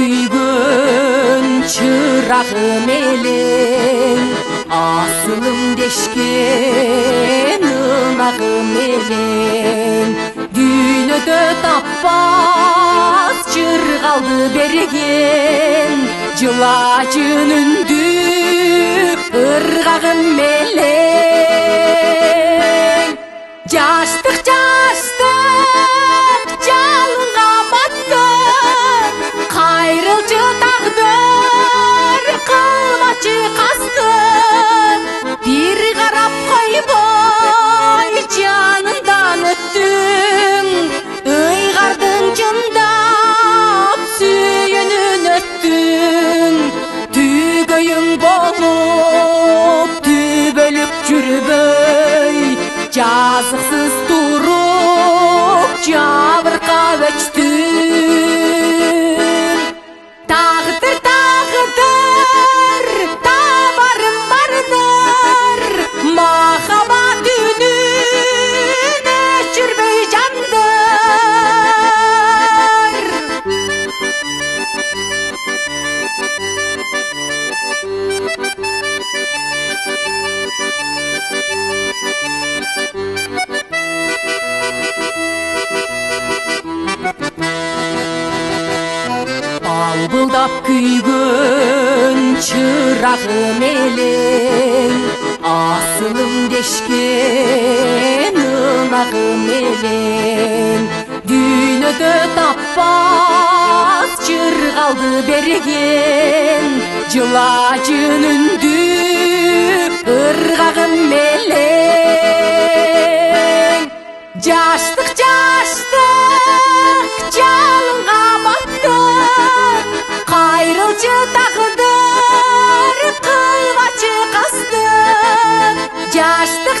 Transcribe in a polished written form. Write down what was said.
kүйgön çırağım elin, asılım deşken ınağım elin. Düğünöde tappaz çırgaldı bergen, Cılacın ündü ırgağım elin. Jaştık jalınga battın, kayrılcı tağdır kılmaçı kastın. Bir garap koyboy canından öttün, ıygardın cındap süyünün öttün. Tügöyün bolup tübölüp jürböy, жазықсыз тұрып жабырқап өчтүм. Тағдыр табарым бардыр, махаббат үнін өшірмей жандыр. Албылдап күйгөн чырагым элең, асылым дешкен ынагым элең. Дүйнөдө таппас чыргалды берген, жылажын үндү ыргагым элең. Жаштык жалынга баттын, кайрылчы тагдыр кылмачы кастын. Жаштык